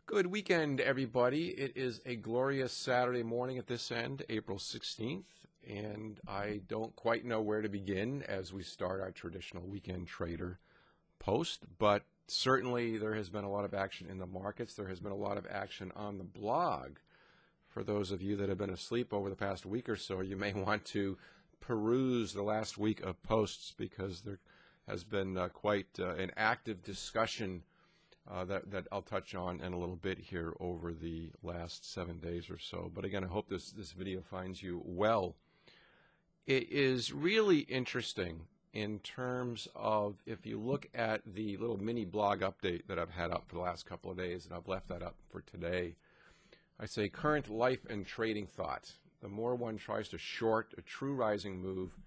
Good weekend, everybody. It is a glorious Saturday morning at this end, April 16th, and I don't quite know where to begin as we start our traditional weekend trader post, but certainly there has been a lot of action in the markets. There has been a lot of action on the blog. For those of you that have been asleep over the past week or so, you may want to peruse the last week of posts because there has been quite an active discussion that I'll touch on in a little bit here over the last 7 days or so. But again, I hope this video finds you well. It is really interesting in terms of, if you look at the little mini blog update that I've had up for the last couple of days, and I've left that up for today, I say current life and trading thought. The more one tries to short a true rising move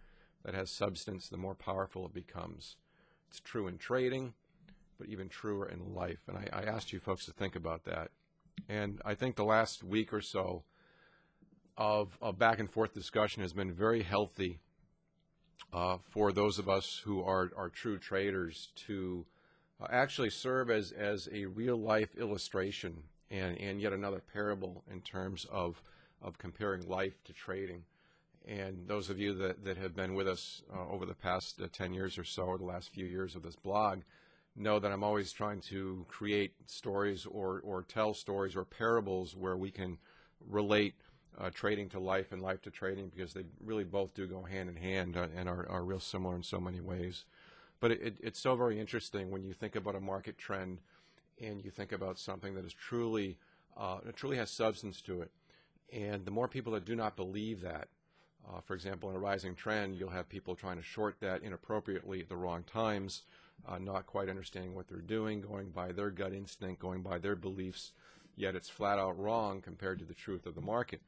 that has substance, the more powerful it becomes. It's true in trading, but even truer in life. And I asked you folks to think about that. And I think the last week or so of back and forth discussion has been very healthy for those of us who are true traders to actually serve as a real life illustration and yet another parable in terms of comparing life to trading. And those of you that have been with us over the past 10 years or so, or the last few years of this blog, know that I'm always trying to create stories or tell stories or parables where we can relate trading to life and life to trading, because they really both do go hand in hand and are real similar in so many ways. But it's so very interesting when you think about a market trend and you think about something that is truly has substance to it. And the more people that do not believe that, for example, in a rising trend, you'll have people trying to short that inappropriately at the wrong times, not quite understanding what they're doing, going by their gut instinct, going by their beliefs, yet it's flat out wrong compared to the truth of the market.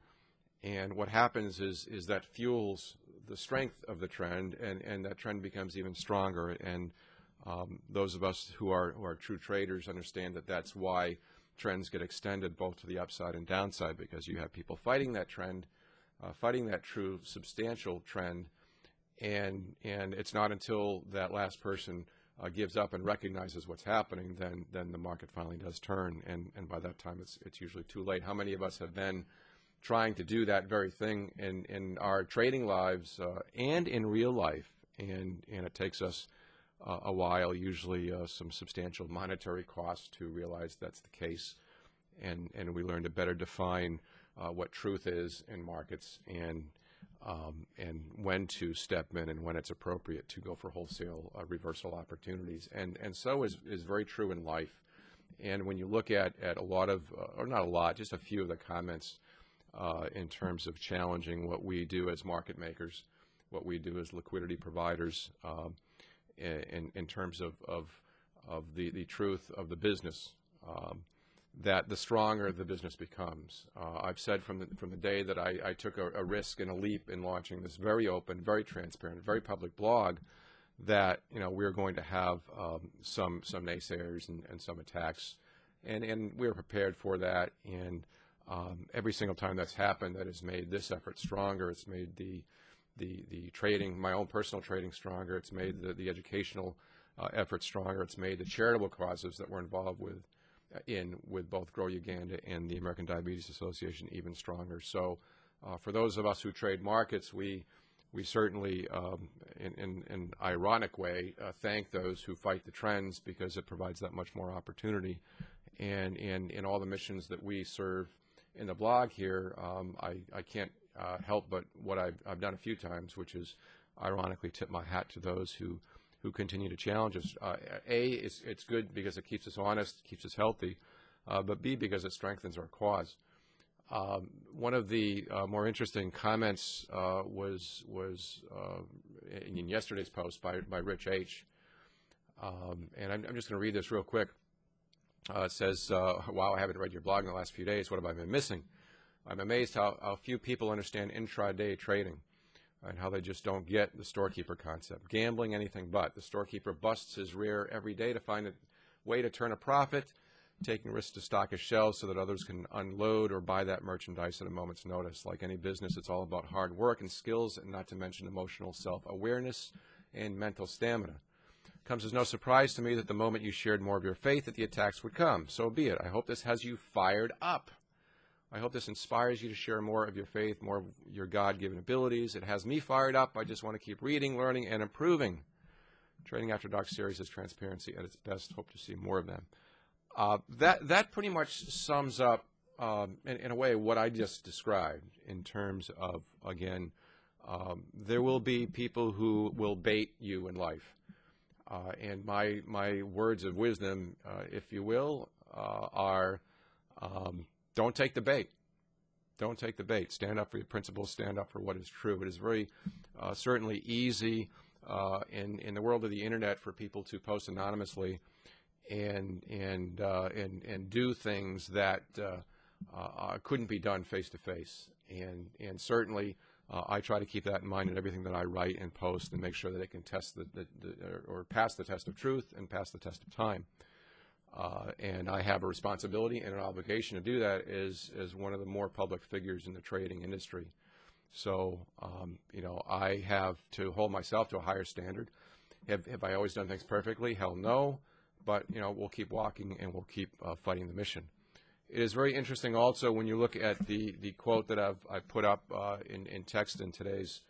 And what happens is that fuels the strength of the trend, and that trend becomes even stronger. And those of us who are true traders understand that that's why trends get extended both to the upside and downside, because you have people fighting that trend, fighting that true substantial trend, and it's not until that last person gives up and recognizes what's happening, then the market finally does turn, and by that time it's usually too late. How many of us have been trying to do that very thing in our trading lives and in real life, and it takes us a while, usually some substantial monetary costs, to realize that's the case, and we learn to better define what truth is in markets, and when to step in and when it's appropriate to go for wholesale reversal opportunities. And so is very true in life. And when you look at a lot of, or not a lot, just a few of the comments in terms of challenging what we do as market makers, what we do as liquidity providers, in terms of the truth of the business, that the stronger the business becomes. I've said from the day that I took a risk and a leap in launching this very open, very transparent, very public blog, that we're going to have some naysayers and some attacks, and we're prepared for that. And every single time that's happened, that has made this effort stronger. It's made the trading, my own personal trading, stronger. It's made the educational effort stronger. It's made the charitable causes that we're involved with both Grow Uganda and the American Diabetes Association even stronger. So for those of us who trade markets, we certainly, in an ironic way, thank those who fight the trends, because it provides that much more opportunity. And in all the missions that we serve in the blog here, I can't help but what I've done a few times, which is ironically tip my hat to those who continue to challenge us. A, it's good because it keeps us honest, keeps us healthy, but B, because it strengthens our cause. One of the more interesting comments was in yesterday's post by Rich H. And I'm just going to read this real quick. It says, wow, I haven't read your blog in the last few days. What have I been missing? I'm amazed how few people understand intraday trading and how they just don't get the storekeeper concept. Gambling, anything but. The storekeeper busts his rear every day to find a way to turn a profit, taking risks to stock his shelves so that others can unload or buy that merchandise at a moment's notice. Like any business, it's all about hard work and skills, and not to mention emotional self-awareness and mental stamina. Comes as no surprise to me that the moment you shared more of your faith that the attacks would come. So be it. I hope this has you fired up. I hope this inspires you to share more of your faith, more of your God-given abilities. It has me fired up. I just want to keep reading, learning, and improving. Trading After Dark series is transparency at its best. Hope to see more of them. That pretty much sums up, in a way, what I just described in terms of, again, there will be people who will bait you in life. And my words of wisdom, if you will, are don't take the bait. Don't take the bait. Stand up for your principles. Stand up for what is true. It is very certainly easy in the world of the internet for people to post anonymously and do things that couldn't be done face to face. And certainly I try to keep that in mind in everything that I write and post, and make sure that it can test or pass the test of truth and pass the test of time. And I have a responsibility and an obligation to do that as one of the more public figures in the trading industry. So, you know, I have to hold myself to a higher standard. Have I always done things perfectly? Hell no. But, you know, we'll keep walking and we'll keep fighting the mission. It is very interesting also when you look at the quote that I've put up in text in today's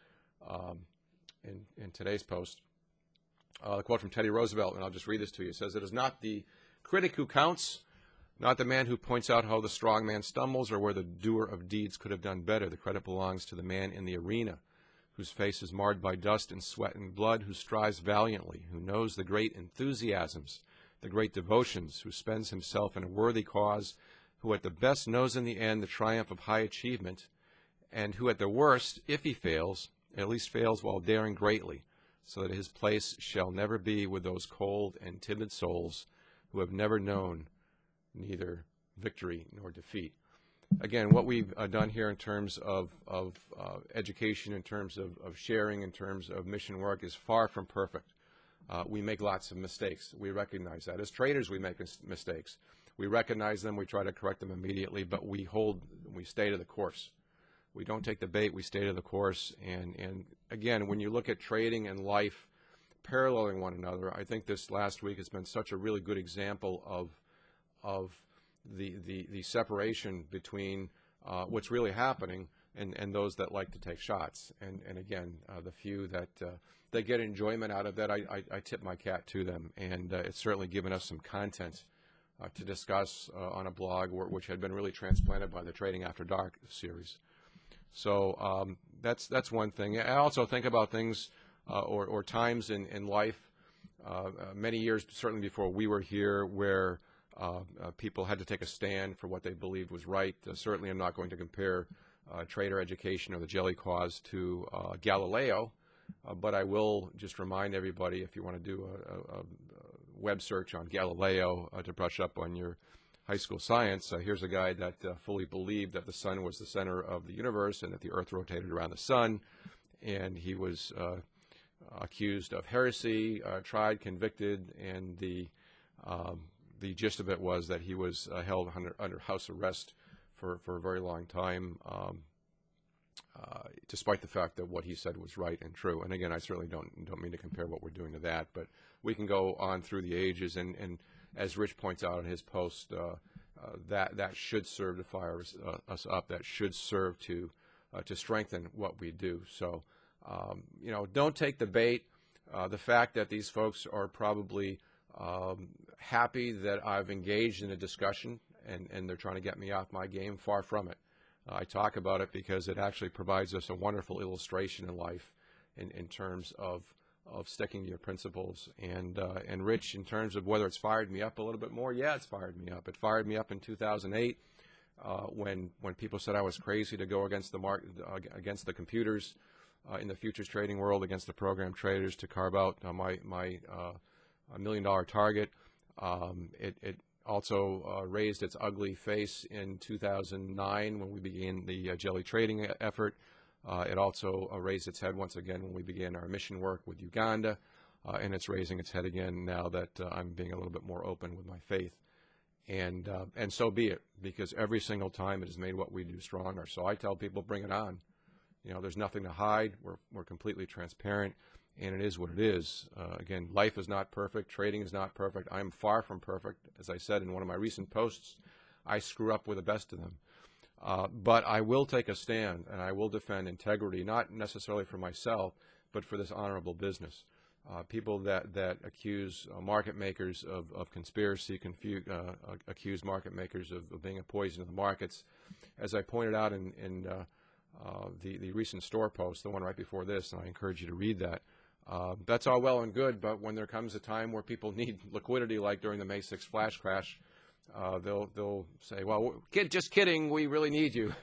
post. The quote from Teddy Roosevelt, and I'll just read this to you. It says, "It is not the critic who counts, not the man who points out how the strong man stumbles or where the doer of deeds could have done better. The credit belongs to the man in the arena, whose face is marred by dust and sweat and blood, who strives valiantly, who knows the great enthusiasms, the great devotions, who spends himself in a worthy cause, who at the best knows in the end the triumph of high achievement, and who at the worst, if he fails, at least fails while daring greatly, so that his place shall never be with those cold and timid souls who have never known neither victory nor defeat." Again, what we've done here in terms of education, in terms of sharing, in terms of mission work is far from perfect. We make lots of mistakes. We recognize that. As traders, we make mistakes. We recognize them. We try to correct them immediately, but we stay to the course. We don't take the bait. We stay to the course. And again, when you look at trading and life paralleling one another, I think this last week has been such a really good example of the separation between what's really happening and those that like to take shots. And again, the few that get enjoyment out of that, I tip my cap to them. And it's certainly given us some content to discuss on a blog which had been really transplanted by the Trading After Dark series. So that's one thing. I also think about things or times in life, many years certainly before we were here, where people had to take a stand for what they believed was right. Certainly I'm not going to compare trader education or the jelly cause to Galileo, but I will just remind everybody, if you want to do a web search on Galileo to brush up on your high school science, here's a guy that fully believed that the sun was the center of the universe and that the earth rotated around the sun, and he was accused of heresy, tried, convicted, and the gist of it was that he was held under house arrest for a very long time, despite the fact that what he said was right and true. And again, I certainly don't mean to compare what we're doing to that, but we can go on through the ages, and as Rich points out in his post, that should serve to fire us up. That should serve to strengthen what we do. So, you know, don't take the bait. The fact that these folks are probably happy that I've engaged in a discussion and they're trying to get me off my game, far from it. I talk about it because it actually provides us a wonderful illustration in life in terms of sticking to your principles. And Rich, in terms of whether it's fired me up a little bit more, yeah, it's fired me up. It fired me up in 2008 when people said I was crazy to go against the market, against the computers in the futures trading world, against the program traders, to carve out my $1 million target. It also raised its ugly face in 2009 when we began the jelly trading effort. It also raised its head once again when we began our mission work with Uganda, and it's raising its head again now that I'm being a little bit more open with my faith. And so be it, because every single time it has made what we do stronger. So I tell people, bring it on. You know, there's nothing to hide. We're completely transparent. and it is what it is. Again, life is not perfect. Trading is not perfect. I am far from perfect. As I said in one of my recent posts, I screw up with the best of them. But I will take a stand, and I will defend integrity, not necessarily for myself, but for this honorable business. People that accuse market makers of conspiracy, accuse market makers of being a poison to the markets. As I pointed out in the recent store post, the one right before this, and I encourage you to read that, that's all well and good, but when there comes a time where people need liquidity, like during the May 6th flash crash, they'll say, well, just kidding, we really need you.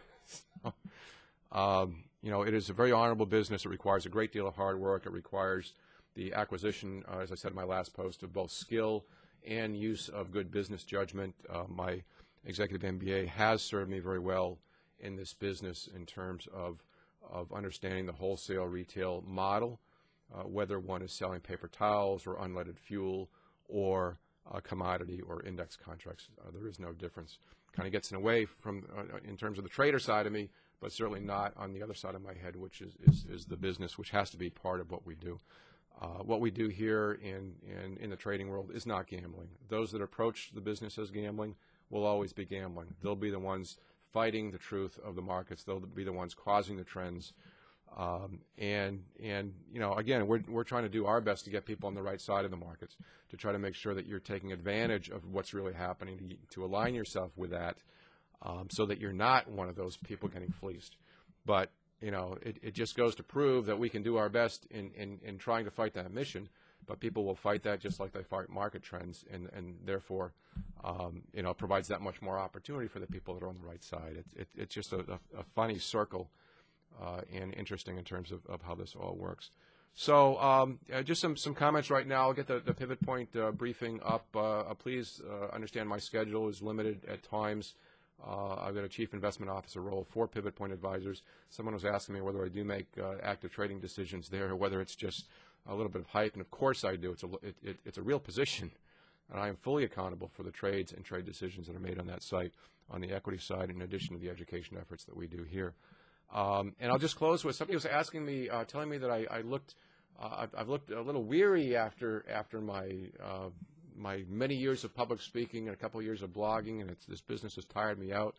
You know, it is a very honorable business. It requires a great deal of hard work. It requires the acquisition, as I said in my last post, of both skill and use of good business judgment. My executive MBA has served me very well in this business in terms of understanding the wholesale retail model, whether one is selling paper towels or unleaded fuel or commodity or index contracts. There is no difference. Kind of gets in away from in terms of the trader side of me, but certainly not on the other side of my head, which is the business, which has to be part of what we do. What we do here in the trading world is not gambling. Those that approach the business as gambling will always be gambling. They'll be the ones fighting the truth of the markets. They'll be the ones causing the trends. And you know, again, we're trying to do our best to get people on the right side of the markets, to try to make sure that you're taking advantage of what's really happening, to align yourself with that, so that you're not one of those people getting fleeced. But you know, it just goes to prove that we can do our best in trying to fight that mission, but people will fight that just like they fight market trends, and therefore, you know, provides that much more opportunity for the people that are on the right side. It's just a funny circle, and interesting in terms of how this all works. So just some comments right now. I'll get the pivot point briefing up. Please understand my schedule is limited at times. I've got a chief investment officer role for Pivot Point Advisors. Someone was asking me whether I do make active trading decisions there, or whether it's just a little bit of hype, and of course I do. It's a real position, and I am fully accountable for the trades and trade decisions that are made on that site, on the equity side, in addition to the education efforts that we do here. And I'll just close with somebody was asking me, telling me that I've looked a little weary after my many years of public speaking and a couple of years of blogging, and this business has tired me out.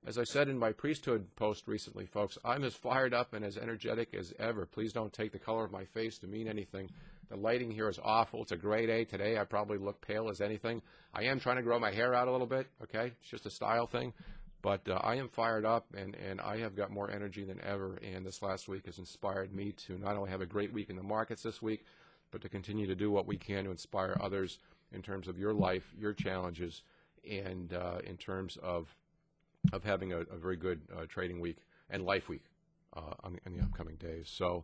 As I said in my priesthood post recently, folks, I'm as fired up and as energetic as ever. Please don't take the color of my face to mean anything. The lighting here is awful. It's a grade A today. I probably look pale as anything. I am trying to grow my hair out a little bit, okay? It's just a style thing. But I am fired up, and I have got more energy than ever, and this last week has inspired me to not only have a great week in the markets this week, but to continue to do what we can to inspire others in terms of your life, your challenges, and in terms of having a very good trading week and life week in the upcoming days. So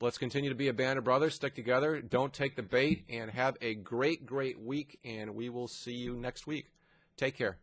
let's continue to be a band of brothers, stick together, don't take the bait, and have a great, great week, and we will see you next week. Take care.